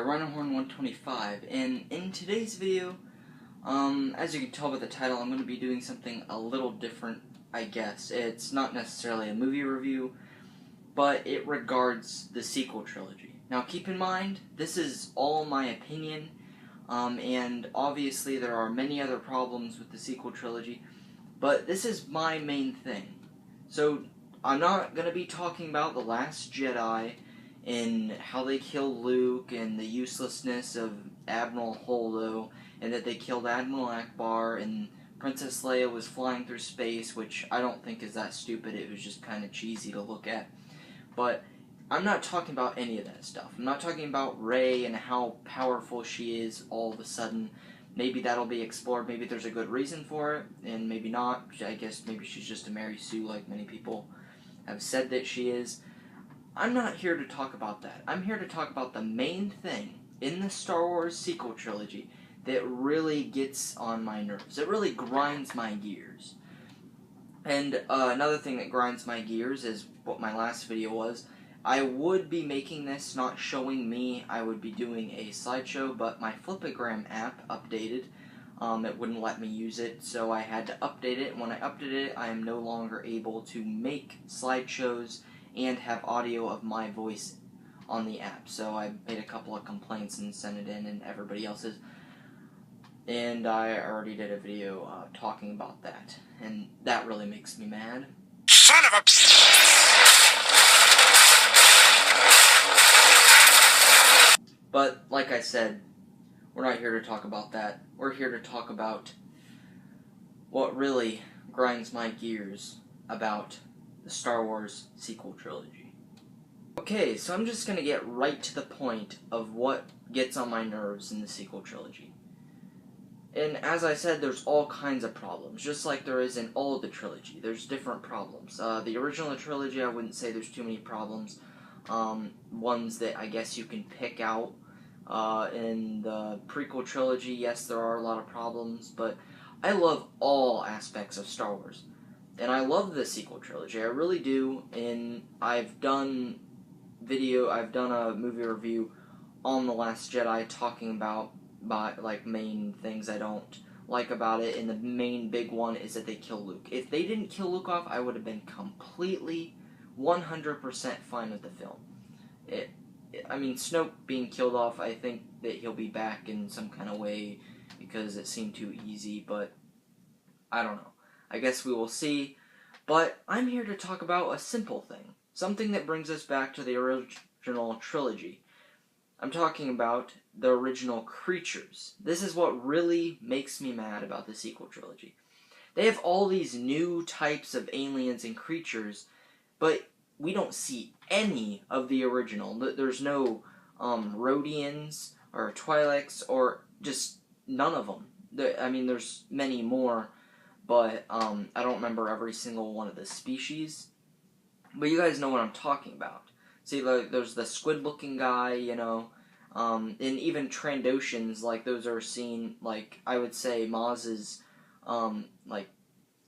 here, Rhinohorn125, and in today's video, as you can tell by the title, I'm going to be doing something a little different, I guess. It's not necessarily a movie review, but it regards the sequel trilogy. Now keep in mind, this is all my opinion, and obviously there are many other problems with the sequel trilogy, but this is my main thing. So, I'm not going to be talking about The Last Jedi, and how they killed Luke, and the uselessness of Admiral Holdo, and that they killed Admiral Akbar, and Princess Leia was flying through space, which I don't think is that stupid. It was just kind of cheesy to look at. But I'm not talking about any of that stuff. I'm not talking about Rey and how powerful she is all of a sudden. Maybe that'll be explored. Maybe there's a good reason for it, and maybe not. I guess maybe she's just a Mary Sue, like many people have said that she is. I'm not here to talk about that. I'm here to talk about the main thing in the Star Wars sequel trilogy that really gets on my nerves. It really grinds my gears. And another thing that grinds my gears is what my last video was. I would be making this not showing me. I would be doing a slideshow, but my Flipagram app updated. It wouldn't let me use it, so I had to update it. And when I updated it, I am no longer able to make slideshows and have audio of my voice on the app. So I made a couple of complaints and sent it in, and everybody else's. And I already did a video talking about that, and that really makes me mad. Son of a... But, like I said, we're not here to talk about that. We're here to talk about what really grinds my gears about the Star Wars sequel trilogy. Okay, so I'm just going to get right to the point of what gets on my nerves in the sequel trilogy. And as I said, there's all kinds of problems, just like there is in all of the trilogy. There's different problems. The original trilogy, I wouldn't say there's too many problems. Ones that I guess you can pick out. In the prequel trilogy, yes, there are a lot of problems, but I love all aspects of Star Wars. And I love the sequel trilogy, I really do, and I've done a movie review on The Last Jedi talking about main things I don't like about it, and the main big one is that they kill Luke. If they didn't kill Luke off, I would have been completely 100% fine with the film. I mean, Snoke being killed off, I think that he'll be back in some kind of way because it seemed too easy, but I don't know. I guess we will see. But I'm here to talk about a simple thing. Something that brings us back to the original trilogy. I'm talking about the original creatures. This is what really makes me mad about the sequel trilogy. They have all these new types of aliens and creatures, but we don't see any of the original. There's no Rhodians or Twi'leks or just none of them. I mean, there's many more, but I don't remember every single one of the species. But you guys know what I'm talking about. See, there's the squid-looking guy, you know, and even Trandoshans, like, those are seen, like, I would say Maz's, like,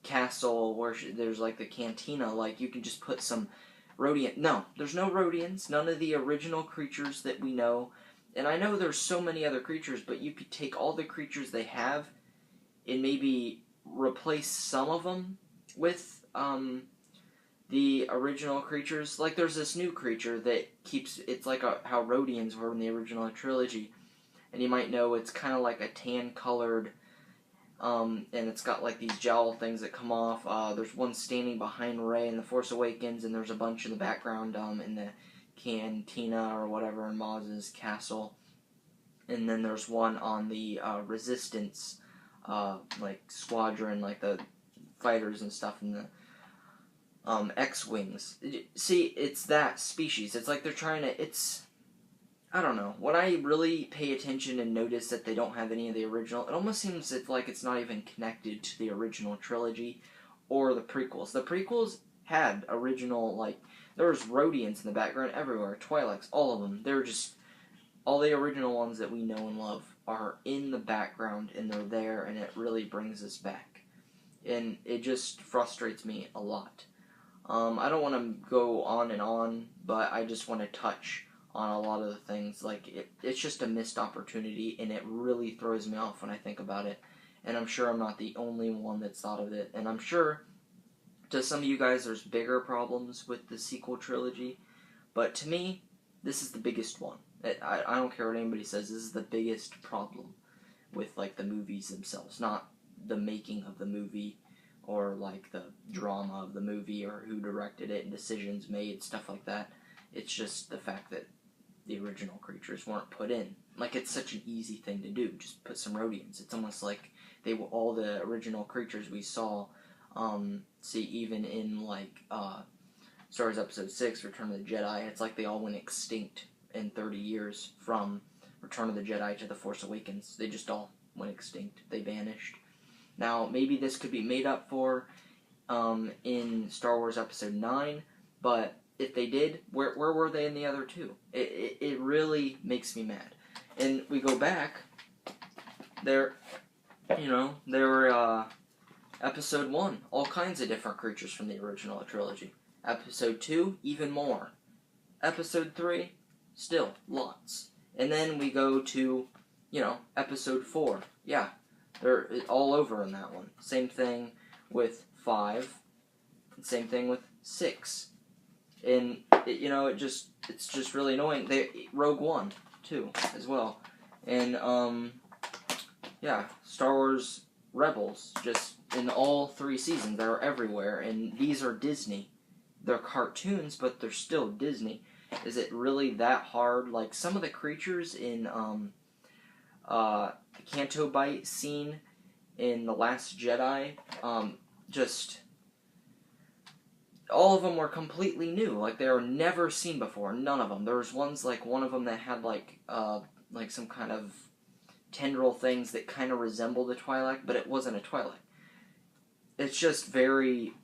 castle, where there's, like, the cantina, like, you can just put some Rhodian. No, there's no Rhodians, none of the original creatures that we know, and I know there's so many other creatures, but you could take all the creatures they have and maybe replace some of them with the original creatures. Like, there's this new creature that keeps, it's like how Rhodians were in the original trilogy, and you might know it's kind of like a tan-colored, and it's got like these jowl things that come off. There's one standing behind Rey in The Force Awakens, and there's a bunch in the background in the cantina or whatever in Maz's castle. And then there's one on the Resistance like squadron, like the fighters and stuff in the X-Wings. See, it's that species. It's like they're trying to, I don't know. When I really pay attention and notice that they don't have any of the original, it almost seems like it's not even connected to the original trilogy or the prequels. The prequels had original, like, there was Rhodians in the background everywhere, Twi'leks, all of them. They're just, all the original ones that we know and love are in the background, and they're there, and it really brings us back. And it just frustrates me a lot. I don't want to go on and on, but I just want to touch on a lot of the things. Like, it's just a missed opportunity, and it really throws me off when I think about it. And I'm sure I'm not the only one that's thought of it. And I'm sure to some of you guys there's bigger problems with the sequel trilogy. But to me, this is the biggest one. I don't care what anybody says, this is the biggest problem with, like, the movies themselves. Not the making of the movie, or, like, the drama of the movie, or who directed it, and decisions made, stuff like that. It's just the fact that the original creatures weren't put in. Like, it's such an easy thing to do. Just put some Rhodians. It's almost like they were all the original creatures we saw, see, even in, like, Star Wars Episode 6, Return of the Jedi, it's like they all went extinct in 30 years from Return of the Jedi to The Force Awakens. They just all went extinct. They vanished. Now, maybe this could be made up for in Star Wars Episode 9, but if they did, where were they in the other two? It really makes me mad. And we go back, there were Episode 1, all kinds of different creatures from the original trilogy. Episode 2, even more. Episode 3, still, lots. And then we go to, Episode 4. Yeah, they're all over in that one. Same thing with 5. Same thing with 6. And, it's just really annoying. Rogue One, too, as well. And, Star Wars Rebels, just in all 3 seasons, they're everywhere. And these are Disney. They're cartoons, but they're still Disney. Is it really that hard? Like, some of the creatures in the Canto Bight scene in The Last Jedi, just all of them were completely new. Like, they were never seen before. None of them. There was one of them that had like some kind of tendril things that kind of resembled a Twi'lek, but it wasn't a Twi'lek. It's just very,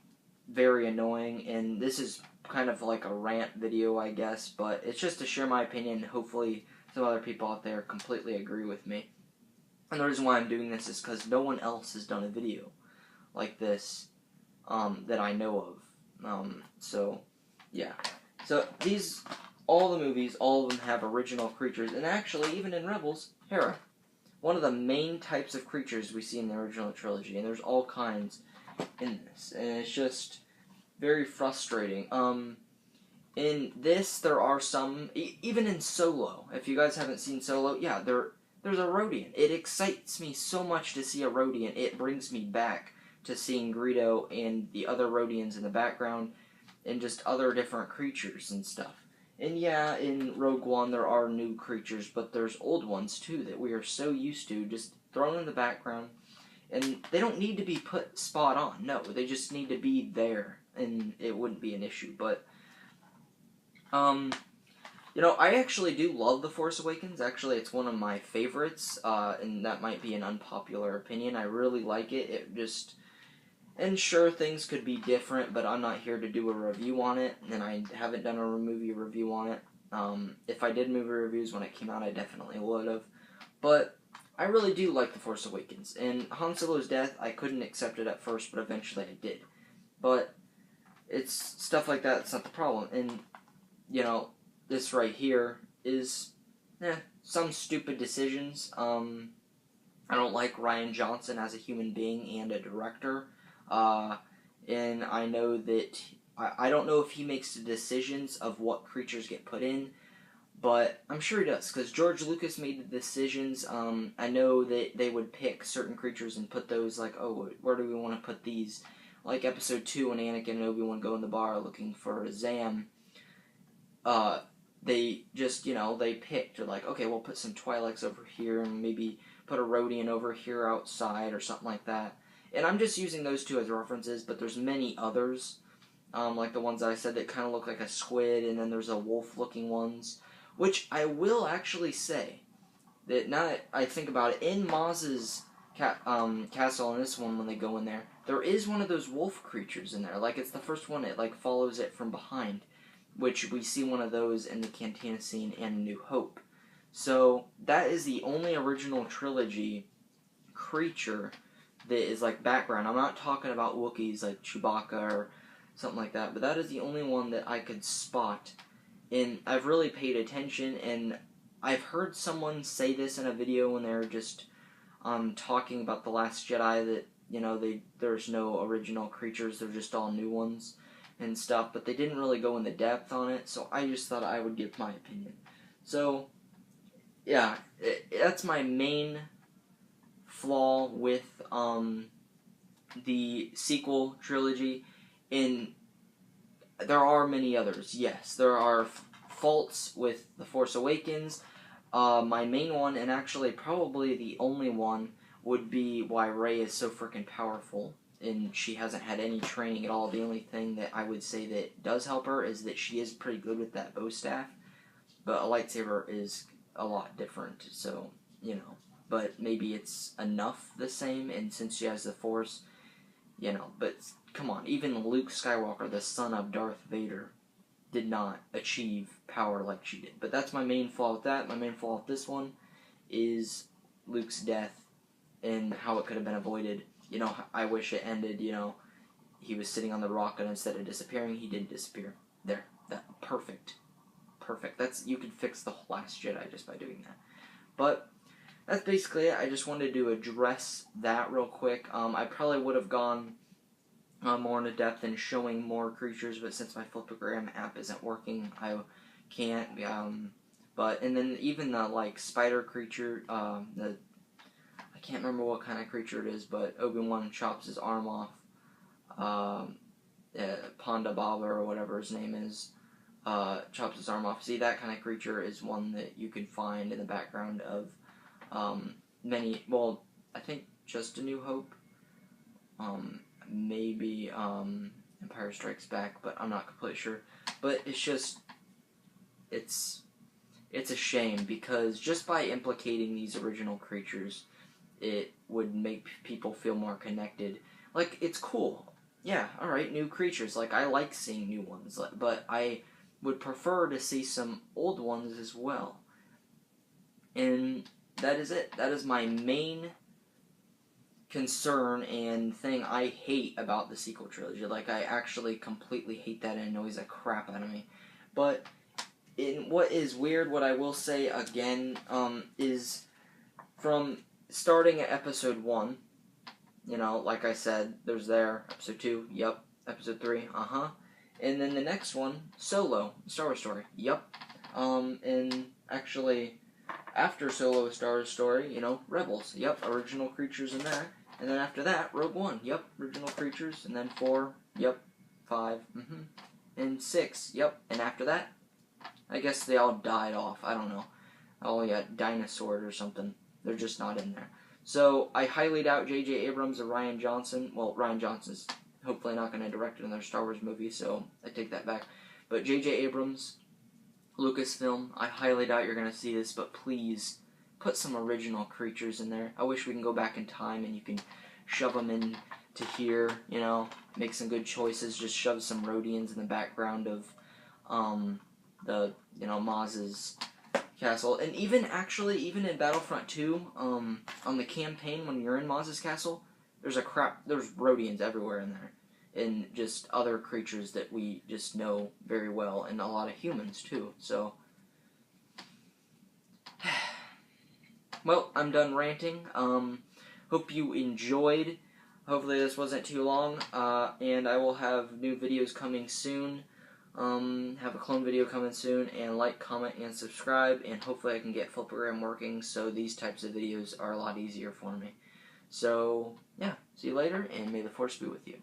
very annoying, and this is kind of like a rant video, I guess, but it's just to share my opinion. Hopefully some other people out there completely agree with me. And the reason why I'm doing this is because no one else has done a video like this that I know of. So all the movies, all of them have original creatures, and actually, even in Rebels, Hera, one of the main types of creatures we see in the original trilogy, and there's all kinds in this, and it's just very frustrating. In this, there are some, even in Solo, if you guys haven't seen Solo, yeah, there's a Rhodian. It excites me so much to see a Rhodian. It brings me back to seeing Greedo and the other Rhodians in the background, and just other different creatures and stuff. And yeah, in Rogue One, there are new creatures, but there's old ones, too, that we are so used to, just thrown in the background. And they don't need to be put spot on. No, they just need to be there, and it wouldn't be an issue. But, I actually do love The Force Awakens. Actually, it's one of my favorites, and that might be an unpopular opinion. I really like it. And sure, things could be different, but I'm not here to do a review on it, and I haven't done a movie review on it. If I did movie reviews when it came out, I definitely would have. But I really do like The Force Awakens, and Han Solo's death, I couldn't accept it at first, but eventually I did. But it's stuff like that that's not the problem, and, this right here is, some stupid decisions. I don't like Rian Johnson as a human being and a director, and I know that, I don't know if he makes the decisions of what creatures get put in, but I'm sure he does, because George Lucas made the decisions. I know that they would pick certain creatures and put those, like, where do we want to put these? Like Episode 2, when Anakin and Obi-Wan go in the bar looking for Zam, they just, they picked, they're like, okay, we'll put some Twi'leks over here, and maybe put a Rhodian over here outside, or something like that. And I'm just using those two as references, but there's many others, like the ones that I said that kind of look like a squid, and then there's a wolf-looking ones. Which I will actually say, that now that I think about it, in Maz's castle in this one, when they go in there is one of those wolf creatures in there. Like, it's the first one, it, like, follows it from behind. Which we see one of those in the Cantina scene in New Hope. So, that is the only original trilogy creature that is, like, background. I'm not talking about Wookiees like Chewbacca or something like that, but that is the only one that I could spot and I've really paid attention, and I've heard someone say this in a video when they were just talking about The Last Jedi, that, you know, there's no original creatures, they're just all new ones and stuff, but they didn't really go into depth on it, so I just thought I would give my opinion. So, yeah, that's my main flaw with the sequel trilogy. In there are many others, yes. There are faults with The Force Awakens. My main one, and actually probably the only one, would be why Rey is so freaking powerful, and she hasn't had any training at all. The only thing that I would say that does help her is that she is pretty good with that bow staff, but a lightsaber is a lot different, so, you know. But maybe it's enough the same, and since she has the Force, you know, but come on, even Luke Skywalker, the son of Darth Vader, did not achieve power like she did. But that's my main flaw with that. My main flaw with this one is Luke's death and how it could have been avoided. You know, I wish it ended, you know, he was sitting on the rock, and instead of disappearing, he did disappear. There. That perfect. That's, you could fix the Last Jedi just by doing that. But that's basically it. I just wanted to address that real quick. I probably would have gone more into depth and showing more creatures, but since my Flipagram app isn't working, I can't. But and then even the like spider creature, I can't remember what kind of creature it is, but Obi-Wan chops his arm off. Ponda Baba or whatever his name is, chops his arm off. See, that kind of creature is one that you can find in the background of many. Well, I think just A New Hope. Maybe Empire Strikes Back, but I'm not completely sure. But it's just, it's a shame, because just by implicating these original creatures, it would make people feel more connected. Like, it's cool. Yeah, alright, new creatures. Like, I like seeing new ones, but I would prefer to see some old ones as well. And that is it. That is my main concern and thing I hate about the sequel trilogy. Like, I actually completely hate that, and it annoys the crap out of me. But in what is weird, what I will say again, is from starting at episode 1, you know, like I said, there's episode 2, yep, episode 3, and then the next one, Solo, Star Wars Story, yep, and actually, after Solo, Star Wars Story, you know, Rebels, yep, original creatures in there. And then after that, Rogue One, yep, original creatures. And then 4, yep, 5, and 6, yep. And after that, I guess they all died off. I don't know. Oh yeah, dinosaurs or something. They're just not in there. So I highly doubt J.J. Abrams or Rian Johnson. Well, Rian Johnson's hopefully not going to direct another Star Wars movie, so I take that back. But J.J. Abrams, Lucasfilm, I highly doubt you're going to see this, but please put some original creatures in there. I wish we can go back in time and you can shove them in to here, you know, make some good choices. Just shove some Rhodians in the background of the, you know, Maz's castle. And even in Battlefront 2, on the campaign when you're in Maz's castle, there's Rhodians everywhere in there. And just other creatures that we just know very well, and a lot of humans too, so well, I'm done ranting. Hope you enjoyed. Hopefully this wasn't too long. And I will have new videos coming soon. Have a clone video coming soon. And like, comment, and subscribe. And hopefully I can get Flipagram working so these types of videos are a lot easier for me. So, yeah. See you later, and may the Force be with you.